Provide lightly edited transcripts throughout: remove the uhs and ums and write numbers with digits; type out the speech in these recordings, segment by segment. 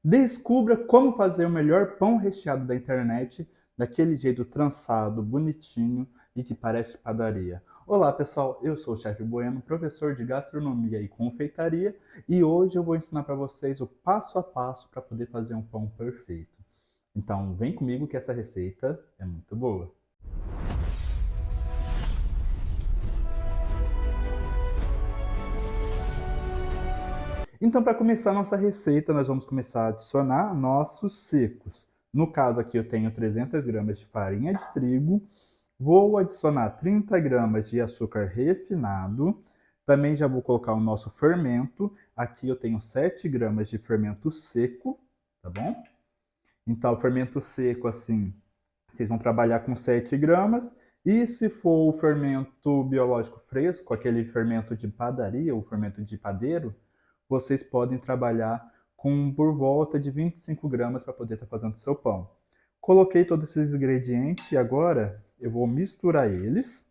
Descubra como fazer o melhor pão recheado da internet, daquele jeito trançado, bonitinho e que parece padaria. Olá pessoal, eu sou o Chefe Bueno, professor de gastronomia e confeitaria, e hoje eu vou ensinar para vocês o passo a passo para poder fazer um pão perfeito. Então vem comigo que essa receita é muito boa. Então, para começar a nossa receita, nós vamos começar a adicionar nossos secos. No caso aqui eu tenho 300 gramas de farinha de trigo, vou adicionar 30 gramas de açúcar refinado, também já vou colocar o nosso fermento, aqui eu tenho 7 gramas de fermento seco, tá bom? Então, o fermento seco, assim, vocês vão trabalhar com 7 gramas, e se for o fermento biológico fresco, aquele fermento de padaria, o fermento de padeiro, vocês podem trabalhar com por volta de 25 gramas para poder estar fazendo o seu pão. Coloquei todos esses ingredientes e agora eu vou misturar eles.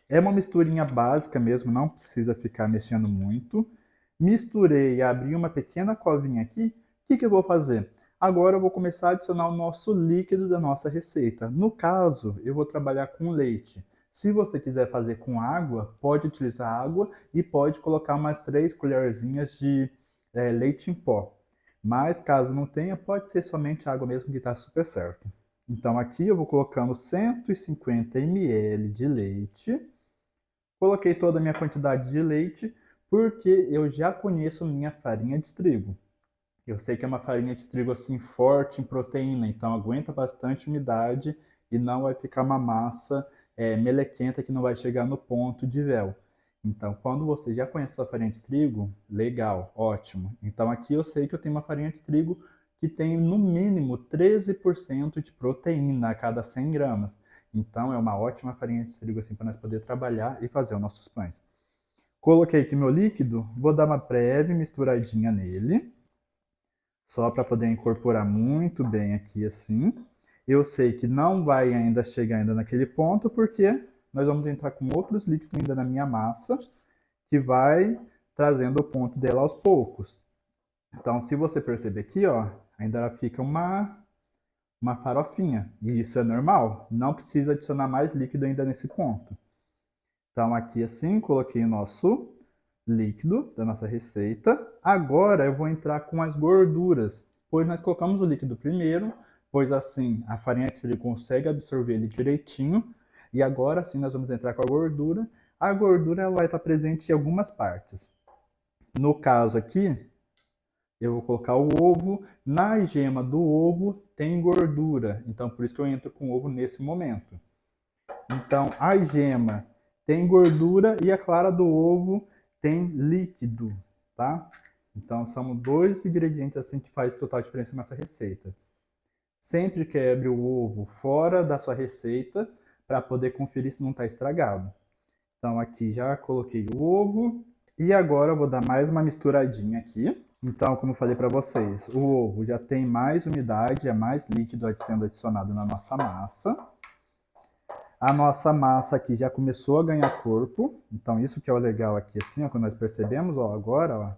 É uma misturinha básica mesmo, não precisa ficar mexendo muito. Misturei, abri uma pequena covinha aqui. O que eu vou fazer? Agora eu vou começar a adicionar o nosso líquido da nossa receita. No caso, eu vou trabalhar com leite. Se você quiser fazer com água, pode utilizar água e pode colocar umas 3 colherzinhas de leite em pó. Mas caso não tenha, pode ser somente água mesmo que está super certo. Então aqui eu vou colocando 150 ml de leite. Coloquei toda a minha quantidade de leite porque eu já conheço minha farinha de trigo. Eu sei que é uma farinha de trigo assim forte em proteína, então aguenta bastante umidade e não vai ficar uma massa melequenta que não vai chegar no ponto de véu. Então, quando você já conhece a farinha de trigo, legal, ótimo. Então, aqui eu sei que eu tenho uma farinha de trigo que tem no mínimo 13% de proteína a cada 100 gramas. Então, é uma ótima farinha de trigo assim para nós poder trabalhar e fazer os nossos pães. Coloquei aqui meu líquido, vou dar uma breve misturadinha nele só para poder incorporar muito bem aqui assim. Eu sei que não vai ainda chegar ainda naquele ponto, porque nós vamos entrar com outros líquidos ainda na minha massa, que vai trazendo o ponto dela aos poucos. Então, se você perceber aqui, ó, ainda ela fica uma farofinha, e isso é normal, não precisa adicionar mais líquido ainda nesse ponto. Então, aqui assim, coloquei o nosso líquido da nossa receita. Agora eu vou entrar com as gorduras, pois nós colocamos o líquido primeiro, pois assim a farinha de trigo consegue absorver ele direitinho. E agora sim nós vamos entrar com a gordura. A gordura ela vai estar presente em algumas partes. No caso aqui, eu vou colocar o ovo. Na gema do ovo tem gordura, então por isso que eu entro com o ovo nesse momento. Então, a gema tem gordura e a clara do ovo tem líquido, tá? Então, são dois ingredientes assim que faz total diferença nessa receita. Sempre quebre o ovo fora da sua receita para poder conferir se não está estragado. Então, aqui já coloquei o ovo e agora eu vou dar mais uma misturadinha aqui. Então, como eu falei para vocês, o ovo já tem mais umidade, é mais líquido sendo adicionado na nossa massa. A nossa massa aqui já começou a ganhar corpo, então isso que é o legal aqui, assim, ó, quando nós percebemos, ó, agora, ó,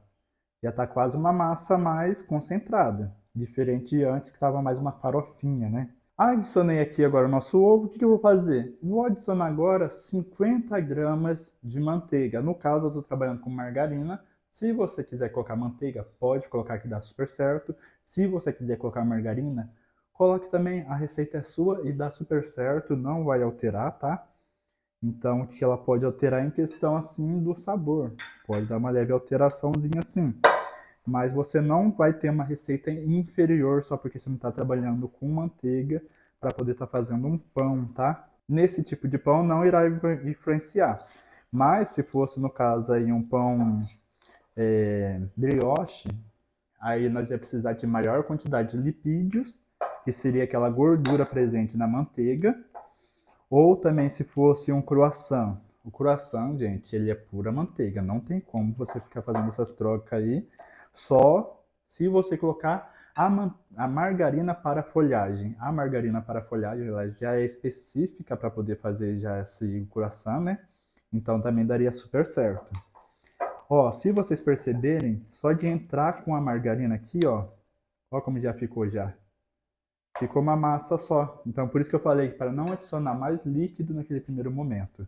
já está quase uma massa mais concentrada, diferente de antes que estava mais uma farofinha, né? Adicionei aqui agora o nosso ovo, o que eu vou fazer? Vou adicionar agora 50 gramas de manteiga, no caso eu estou trabalhando com margarina, se você quiser colocar manteiga, pode colocar que dá super certo, se você quiser colocar margarina, coloque também, a receita é sua e dá super certo, não vai alterar, tá? Então, o que ela pode alterar em questão, assim, do sabor. Pode dar uma leve alteraçãozinha assim. Mas você não vai ter uma receita inferior só porque você não está trabalhando com manteiga para poder estar fazendo um pão, tá? Nesse tipo de pão não irá influenciar. Mas se fosse, no caso, aí um pão brioche, aí nós ia precisar de maior quantidade de lipídios, que seria aquela gordura presente na manteiga, ou também se fosse um croissant. O croissant, gente, ele é pura manteiga, não tem como você ficar fazendo essas trocas aí, só se você colocar a margarina para folhagem. A margarina para folhagem ela já é específica para poder fazer já esse croissant, né? Então também daria super certo. Ó, se vocês perceberem, só de entrar com a margarina aqui, ó, Olha como já ficou já. Ficou uma massa só. Então, por isso que eu falei para não adicionar mais líquido naquele primeiro momento.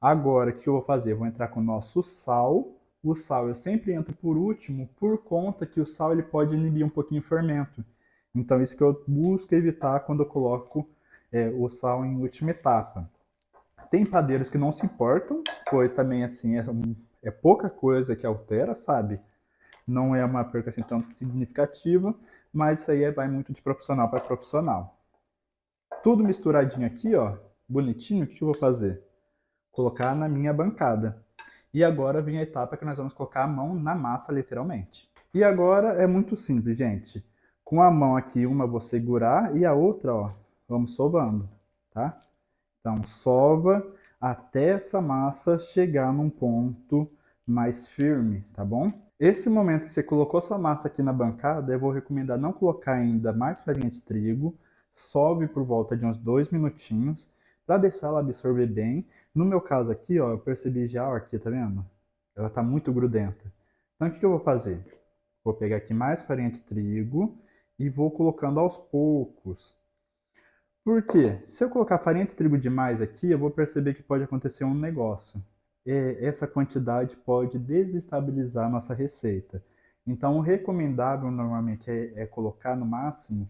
Agora, o que eu vou fazer? Eu vou entrar com o nosso sal. O sal eu sempre entro por último, por conta que o sal ele pode inibir um pouquinho o fermento. Então, isso que eu busco evitar quando eu coloco o sal em última etapa. Tem padeiros que não se importam, pois também assim é pouca coisa que altera, sabe? Não é uma perca assim tão significativa, mas isso aí vai muito de profissional para profissional. Tudo misturadinho aqui, ó, bonitinho, o que eu vou fazer? Colocar na minha bancada. E agora vem a etapa que nós vamos colocar a mão na massa, literalmente. E agora é muito simples, gente. Com a mão aqui, uma eu vou segurar e a outra, ó, vamos sovando, tá? Então, sova até essa massa chegar num ponto mais firme, tá bom? Esse momento que você colocou sua massa aqui na bancada, eu vou recomendar não colocar ainda mais farinha de trigo. Sove por volta de uns 2 minutinhos para deixar ela absorver bem. No meu caso aqui, ó, eu percebi já, ó, aqui, tá vendo? Ela tá muito grudenta. Então, o que eu vou fazer? Vou pegar aqui mais farinha de trigo e vou colocando aos poucos. Por quê? Se eu colocar farinha de trigo demais aqui, eu vou perceber que pode acontecer um negócio. Essa quantidade pode desestabilizar a nossa receita. Então, o recomendável normalmente é colocar no máximo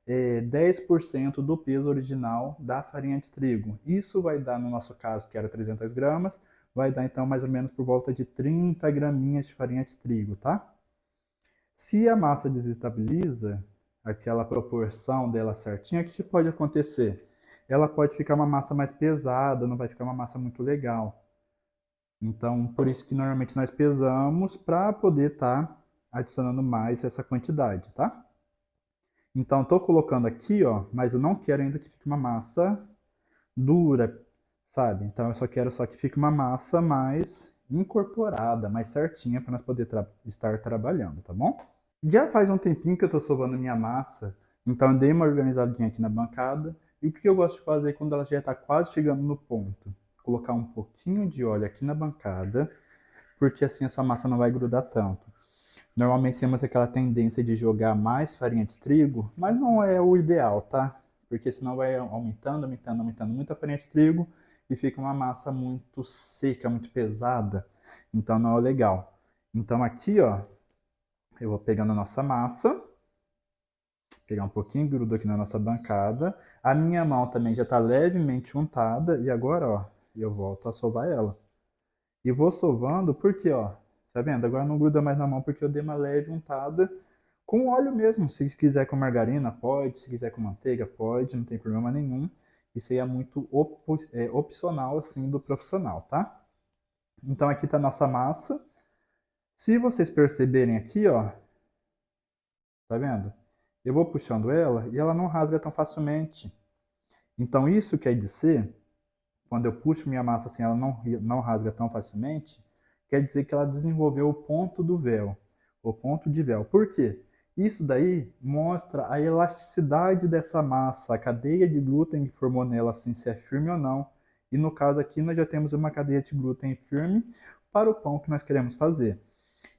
10% do peso original da farinha de trigo. Isso vai dar, no nosso caso, que era 300 gramas, vai dar então mais ou menos por volta de 30 graminhas de farinha de trigo, tá? Se a massa desestabiliza, aquela proporção dela certinha, o que pode acontecer? Ela pode ficar uma massa mais pesada, não vai ficar uma massa muito legal. Então, por isso que normalmente nós pesamos para poder estar adicionando mais essa quantidade, tá? Então, estou colocando aqui, ó, mas eu não quero ainda que fique uma massa dura, sabe? Então, eu só quero que fique uma massa mais incorporada, mais certinha para nós poder estar trabalhando, tá bom? Já faz um tempinho que eu estou sovando minha massa, então eu dei uma organizadinha aqui na bancada. E o que eu gosto de fazer quando ela já está quase chegando no ponto? Colocar um pouquinho de óleo aqui na bancada, porque assim a sua massa não vai grudar tanto. Normalmente temos aquela tendência de jogar mais farinha de trigo, mas não é o ideal, tá? Porque senão vai aumentando, aumentando, aumentando muita farinha de trigo e fica uma massa muito seca, muito pesada. Então não é legal. Então aqui, ó, eu vou pegando a nossa massa, pegar um pouquinho de grudo aqui na nossa bancada. A minha mão também já está levemente untada e agora, ó, eu volto a sovar ela. E vou sovando porque, ó, tá vendo? Agora não gruda mais na mão porque eu dei uma leve untada com óleo mesmo. Se quiser com margarina, pode. Se quiser com manteiga, pode. Não tem problema nenhum. Isso aí é muito opcional, assim, do profissional, tá? Então aqui tá a nossa massa. Se vocês perceberem aqui, ó, tá vendo? Eu vou puxando ela e ela não rasga tão facilmente. Então isso quer dizer, quando eu puxo minha massa assim, ela não rasga tão facilmente, quer dizer que ela desenvolveu o ponto do véu, o ponto de véu. Por quê? Isso daí mostra a elasticidade dessa massa, a cadeia de glúten que formou nela, assim, se é firme ou não. E no caso aqui nós já temos uma cadeia de glúten firme para o pão que nós queremos fazer.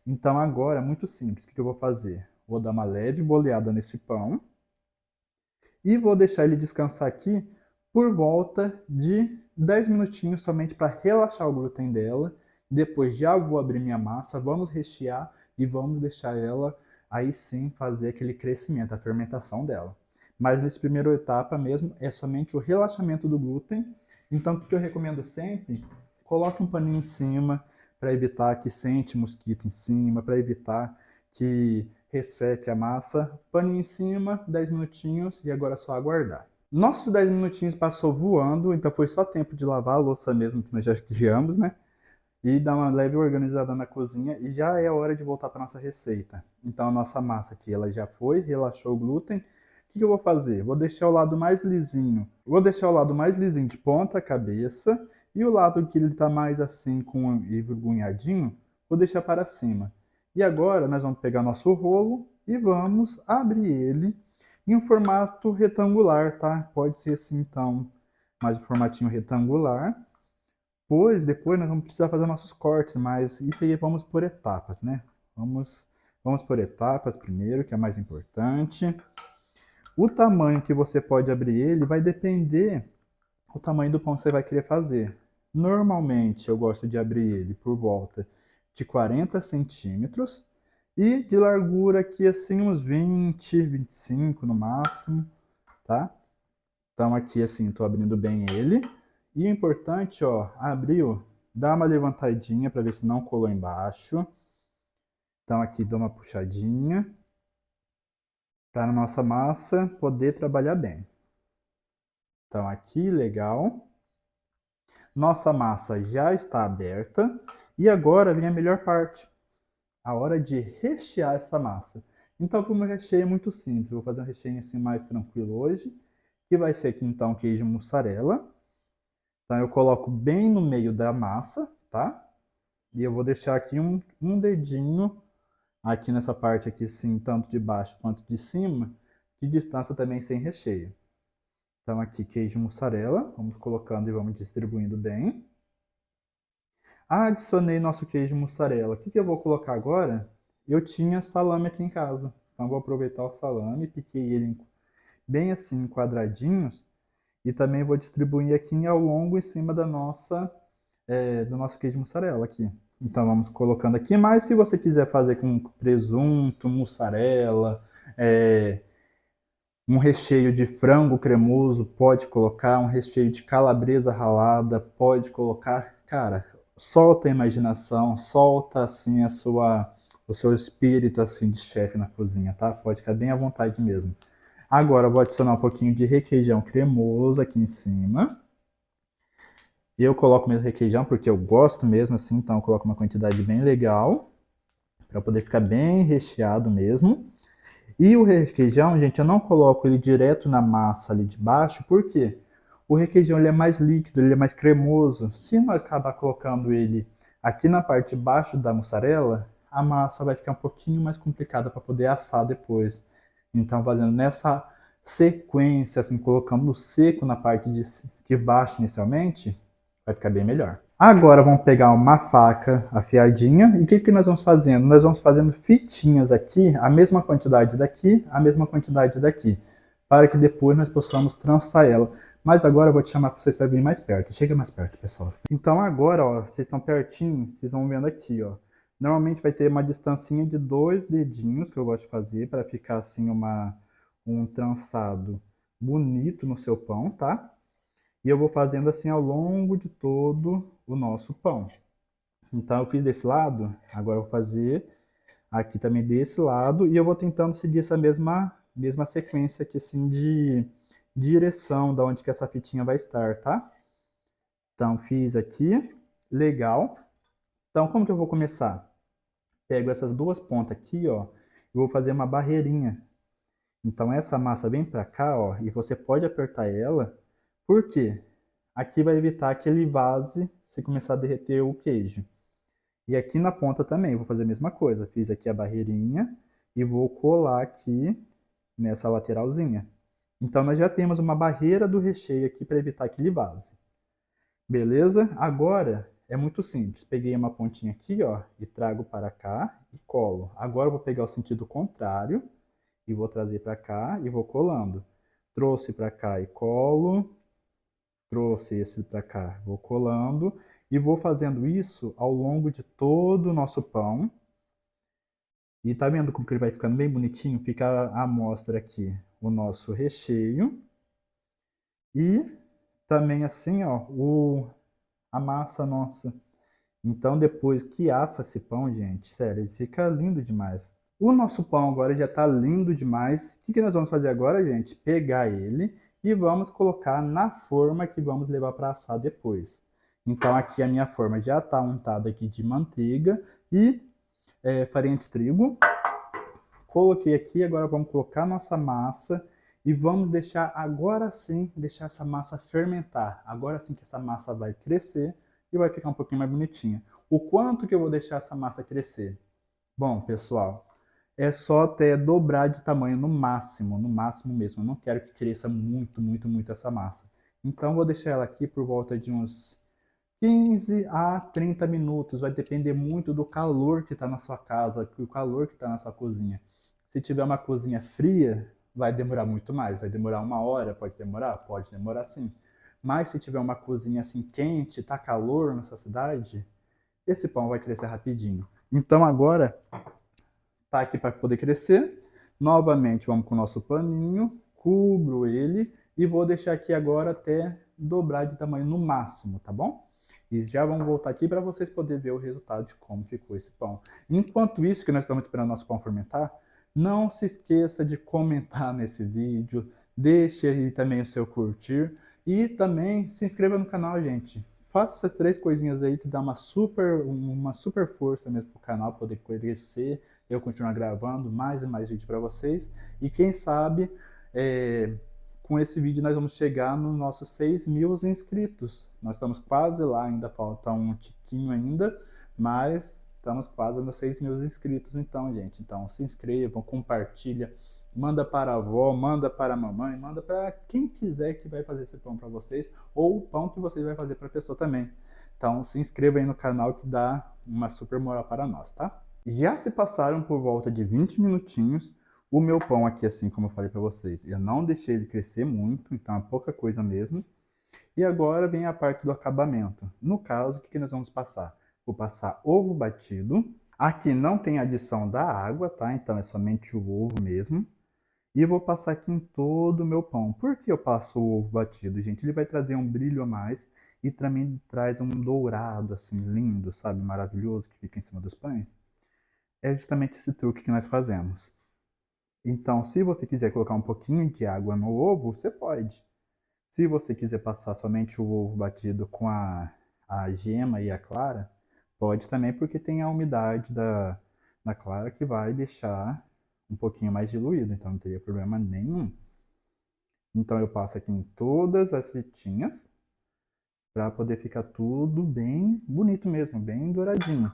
Então agora, muito simples, o que eu vou fazer? Vou dar uma leve boleada nesse pão e vou deixar ele descansar aqui por volta de 10 minutinhos somente para relaxar o glúten dela. Depois já vou abrir minha massa, vamos rechear e vamos deixar ela aí sim fazer aquele crescimento, a fermentação dela. Mas nessa primeira etapa mesmo é somente o relaxamento do glúten. Então o que eu recomendo sempre? Coloque um paninho em cima para evitar que sente mosquito em cima, para evitar que resseque a massa, paninho em cima, 10 minutinhos e agora é só aguardar. Nossos 10 minutinhos passou voando, então foi só tempo de lavar a louça mesmo que nós já criamos, né? E dar uma leve organizada na cozinha e já é hora de voltar para nossa receita. Então a nossa massa aqui ela já foi, relaxou o glúten. O que eu vou fazer? Vou deixar o lado mais lisinho. Vou deixar o lado mais lisinho de ponta cabeça e o lado que ele está mais assim com envergonhadinho, vou deixar para cima. E agora nós vamos pegar nosso rolo e vamos abrir ele em um formato retangular, tá? Pode ser assim então, mais um formatinho retangular. Pois depois nós vamos precisar fazer nossos cortes, mas isso aí vamos por etapas, né? Vamos Vamos por etapas primeiro, que é mais importante. O tamanho que você pode abrir ele vai depender do tamanho do pão que você vai querer fazer. Normalmente eu gosto de abrir ele por volta de 40 centímetros e de largura aqui assim uns 20, 25 no máximo, tá? Então aqui assim, estou abrindo bem ele. E o importante, ó, abriu, dá uma levantadinha para ver se não colou embaixo. Então aqui dou uma puxadinha para a nossa massa poder trabalhar bem. Então aqui, legal. Nossa massa já está aberta. E agora vem a melhor parte, a hora de rechear essa massa. Então, para o meu recheio é muito simples. Eu vou fazer um recheio assim mais tranquilo hoje, que vai ser aqui então queijo mussarela. Então eu coloco bem no meio da massa, tá? E eu vou deixar aqui um dedinho aqui nessa parte aqui, sim, tanto de baixo quanto de cima, de distância também sem recheio. Então aqui queijo mussarela, vamos colocando e vamos distribuindo bem. Adicionei nosso queijo mussarela. O que eu vou colocar agora? Eu tinha salame aqui em casa, então vou aproveitar o salame, piquei ele bem assim em quadradinhos e também vou distribuir aqui ao longo em cima da do nosso queijo mussarela aqui. Então vamos colocando aqui, mas se você quiser fazer com presunto, mussarela, é, um recheio de frango cremoso, pode colocar, um recheio de calabresa ralada, pode colocar. Cara, solta a imaginação, solta assim o seu espírito assim de chefe na cozinha, tá? Pode ficar bem à vontade mesmo. Agora eu vou adicionar um pouquinho de requeijão cremoso aqui em cima. Eu coloco mesmo requeijão porque eu gosto mesmo assim, então eu coloco uma quantidade bem legal para poder ficar bem recheado mesmo. E o requeijão, gente, eu não coloco ele direto na massa ali de baixo, porque o requeijão ele é mais líquido, ele é mais cremoso. Se nós acabar colocando ele aqui na parte de baixo da mussarela, a massa vai ficar um pouquinho mais complicada para poder assar depois. Então, fazendo nessa sequência, assim, colocando no seco na parte de baixo inicialmente, vai ficar bem melhor. Agora vamos pegar uma faca afiadinha e o que nós vamos fazendo? Nós vamos fazendo fitinhas aqui, a mesma quantidade daqui, a mesma quantidade daqui, para que depois nós possamos trançar ela. Mas agora eu vou te chamar para vocês para vir mais perto. Chega mais perto, pessoal. Então agora, ó, vocês estão pertinho, vocês vão vendo aqui, ó. Normalmente vai ter uma distancinha de 2 dedinhos que eu gosto de fazer para ficar assim um trançado bonito no seu pão, tá? E eu vou fazendo assim ao longo de todo o nosso pão. Então eu fiz desse lado, agora eu vou fazer aqui também desse lado e eu vou tentando seguir essa mesma sequência aqui assim de direção da onde que essa fitinha vai estar, tá? Então fiz aqui, legal. Então como que eu vou começar? Pego essas duas pontas aqui, ó, e vou fazer uma barreirinha. Então essa massa vem para cá, ó, e você pode apertar ela. Por quê? Aqui vai evitar que ele vaze se começar a derreter o queijo. E aqui na ponta também, vou fazer a mesma coisa. Fiz aqui a barreirinha e vou colar aqui nessa lateralzinha. Então nós já temos uma barreira do recheio aqui para evitar que ele vaze. Beleza? Agora é muito simples. Peguei uma pontinha aqui, ó, e trago para cá e colo. Agora eu vou pegar o sentido contrário e vou trazer para cá e vou colando. Trouxe para cá e colo. Trouxe esse para cá, vou colando e vou fazendo isso ao longo de todo o nosso pão. E tá vendo como que ele vai ficando bem bonitinho? Fica a amostra aqui o nosso recheio. E também assim, ó, a massa nossa. Então depois que assa esse pão, gente, sério, ele fica lindo demais. O nosso pão agora já está lindo demais. O que nós vamos fazer agora, gente? Pegar ele e vamos colocar na forma que vamos levar para assar depois. Então aqui a minha forma já está untada aqui de manteiga e farinha de trigo. Coloquei aqui, agora vamos colocar nossa massa e vamos deixar agora sim, deixar essa massa fermentar. Agora sim que essa massa vai crescer e vai ficar um pouquinho mais bonitinha. O quanto que eu vou deixar essa massa crescer? Bom, pessoal, é só até dobrar de tamanho no máximo mesmo. Eu não quero que cresça muito essa massa. Então, vou deixar ela aqui por volta de uns 15 a 30 minutos, vai depender muito do calor que está na sua casa, do calor que está na sua cozinha. Se tiver uma cozinha fria, vai demorar muito mais, vai demorar 1 hora, pode demorar? Pode demorar sim. Mas se tiver uma cozinha assim quente, tá calor nessa cidade, esse pão vai crescer rapidinho. Então agora tá aqui para poder crescer. Novamente vamos com o nosso paninho, cubro ele e vou deixar aqui agora até dobrar de tamanho no máximo, tá bom? E já vamos voltar aqui para vocês poderem ver o resultado de como ficou esse pão. Enquanto isso que nós estamos esperando nosso pão fermentar, não se esqueça de comentar nesse vídeo, deixe aí também o seu curtir e também se inscreva no canal, gente. Faça essas 3 coisinhas aí que dá uma super força mesmo pro canal poder crescer, eu continuar gravando mais e mais vídeos para vocês. E quem sabe, com esse vídeo nós vamos chegar nos nossos 6.000 inscritos. Nós estamos quase lá, ainda falta um tiquinho ainda, mas estamos quase nos 6.000 inscritos então, gente. Então se inscrevam, compartilha, manda para a avó, manda para a mamãe, manda para quem quiser que vai fazer esse pão para vocês, ou o pão que vocês vão fazer para a pessoa também. Então se inscreva aí no canal que dá uma super moral para nós, tá? Já se passaram por volta de 20 minutinhos. O meu pão aqui, assim como eu falei para vocês, eu não deixei ele crescer muito, então é pouca coisa mesmo. E agora vem a parte do acabamento. No caso, o que nós vamos passar? Vou passar ovo batido. Aqui não tem adição da água, tá? Então é somente o ovo mesmo. E vou passar aqui em todo o meu pão. Por que eu passo o ovo batido, gente? Ele vai trazer um brilho a mais e também traz um dourado, assim, lindo, sabe? Maravilhoso, que fica em cima dos pães. É justamente esse truque que nós fazemos. Então, se você quiser colocar um pouquinho de água no ovo, você pode. Se você quiser passar somente o ovo batido com a gema e a clara, pode também, porque tem a umidade da clara que vai deixar um pouquinho mais diluído, então não teria problema nenhum. Então eu passo aqui em todas as fitinhas para poder ficar tudo bem bonito mesmo, bem douradinho.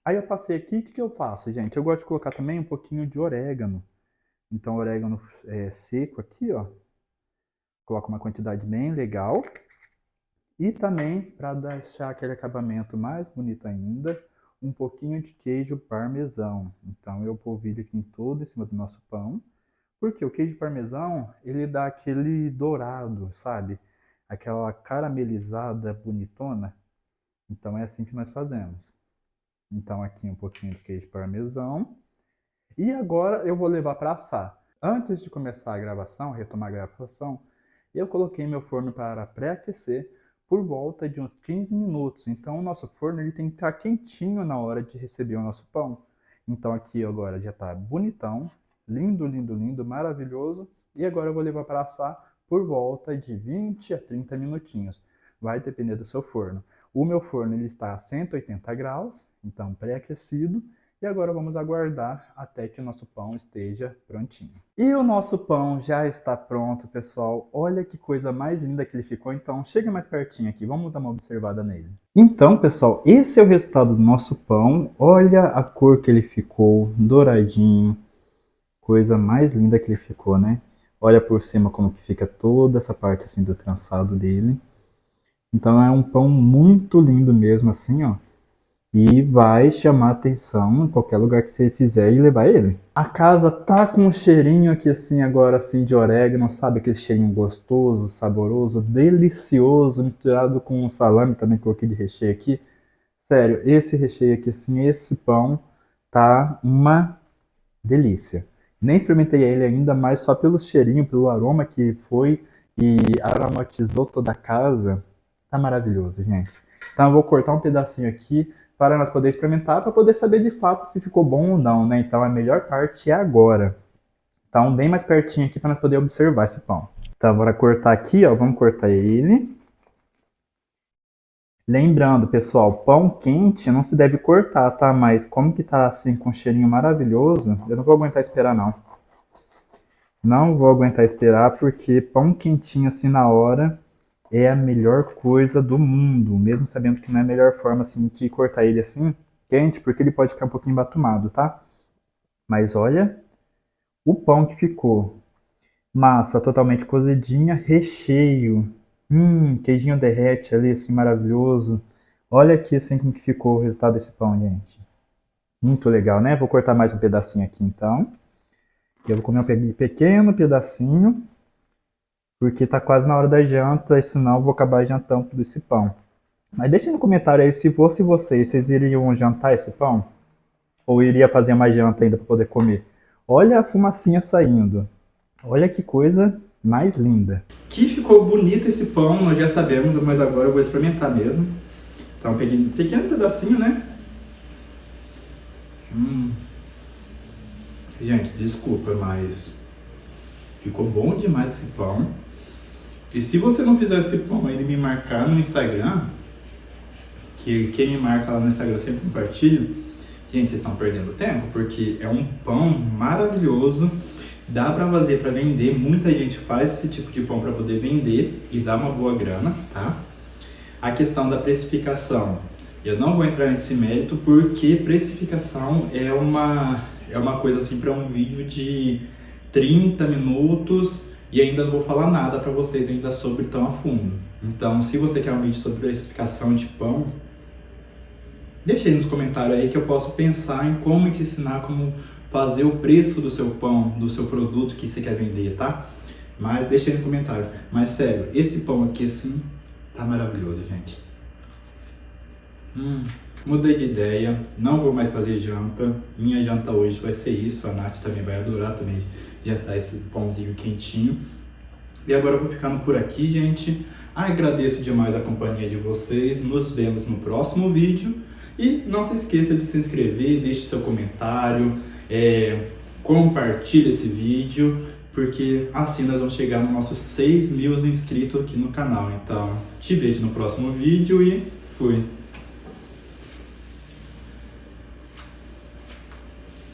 Aí eu passei aqui, o que eu faço, gente? Eu gosto de colocar também um pouquinho de orégano. Então orégano seco aqui, ó. Coloco uma quantidade bem legal. E também, para deixar aquele acabamento mais bonito ainda, um pouquinho de queijo parmesão. Então eu polvilho aqui em todo em cima do nosso pão. Porque o queijo parmesão, ele dá aquele dourado, sabe? Aquela caramelizada bonitona. Então é assim que nós fazemos. Então aqui um pouquinho de queijo parmesão. E agora eu vou levar para assar. Antes de começar a gravação, retomar a gravação, eu coloquei meu forno para pré-aquecer por volta de uns 15 minutos. Então o nosso forno ele tem que estar quentinho na hora de receber o nosso pão. Então aqui agora já está bonitão, lindo, lindo, lindo, maravilhoso. E agora eu vou levar para assar por volta de 20 a 30 minutinhos. Vai depender do seu forno. O meu forno ele está a 180 graus, então pré-aquecido. E agora vamos aguardar até que o nosso pão esteja prontinho. E o nosso pão já está pronto, pessoal. Olha que coisa mais linda que ele ficou. Então, chega mais pertinho aqui. Vamos dar uma observada nele. Então, pessoal, esse é o resultado do nosso pão. Olha a cor que ele ficou, douradinho. Coisa mais linda que ele ficou, né? Olha por cima como que fica toda essa parte assim do trançado dele. Então, é um pão muito lindo mesmo, assim, ó. E vai chamar atenção em qualquer lugar que você fizer e levar ele. A casa tá com um cheirinho aqui assim agora assim de orégano, sabe? Aquele cheirinho gostoso, saboroso, delicioso, misturado com um salame também que eu coloquei de recheio aqui. Sério, esse recheio aqui assim, esse pão tá uma delícia. Nem experimentei ele ainda, mas só pelo cheirinho, pelo aroma que foi e aromatizou toda a casa, tá maravilhoso, gente. Então eu vou cortar um pedacinho aqui para nós poder experimentar, para poder saber de fato se ficou bom ou não, né? Então a melhor parte é agora. Então bem mais pertinho aqui para nós poder observar esse pão. Então bora cortar aqui, ó, vamos cortar ele. Lembrando, pessoal, pão quente não se deve cortar, tá? Mas como que tá assim com um cheirinho maravilhoso, eu não vou aguentar esperar não. Não vou aguentar esperar porque pão quentinho assim na hora é a melhor coisa do mundo, mesmo sabendo que não é a melhor forma assim de cortar ele assim, quente, porque ele pode ficar um pouquinho embatumado, tá? Mas olha o pão que ficou. Massa totalmente cozidinha, recheio Queijinho derrete ali, assim, maravilhoso. Olha aqui, assim, como que ficou o resultado desse pão, gente. Muito legal, né? Vou cortar mais um pedacinho aqui, então. Eu vou comer um pequeno pedacinho, porque tá quase na hora da janta, senão eu vou acabar jantando tudo esse pão. Mas deixe no comentário aí se fosse vocês, vocês iriam jantar esse pão? Ou iria fazer mais janta ainda para poder comer? Olha a fumacinha saindo. Olha que coisa mais linda. Que ficou bonito esse pão, nós já sabemos, mas agora eu vou experimentar mesmo. Então peguei um pequeno pedacinho, né? Gente, desculpa, mas ficou bom demais esse pão. E se você não fizer esse pão ainda e me marcar no Instagram, que quem me marca lá no Instagram eu sempre compartilho, gente, vocês estão perdendo tempo, porque é um pão maravilhoso, dá pra fazer pra vender, muita gente faz esse tipo de pão pra poder vender e dá uma boa grana, tá? A questão da precificação, eu não vou entrar nesse mérito porque precificação é uma coisa assim para um vídeo de 30 minutos e ainda não vou falar nada para vocês ainda sobre tão a fundo. Então, se você quer um vídeo sobre precificação de pão, deixa aí nos comentários aí que eu posso pensar em como te ensinar como fazer o preço do seu pão, do seu produto que você quer vender, tá? Mas deixa aí no comentário. Mas sério, esse pão aqui assim tá maravilhoso, gente. Mudei de ideia, não vou mais fazer janta. Minha janta hoje vai ser isso, a Nath também vai adorar também jantar esse pãozinho quentinho. E agora eu vou ficando por aqui, gente. Agradeço demais a companhia de vocês. Nos vemos no próximo vídeo. E não se esqueça de se inscrever, deixe seu comentário, compartilhe esse vídeo, porque assim nós vamos chegar nos nossos 6.000 inscritos aqui no canal. Então, te vejo no próximo vídeo e fui!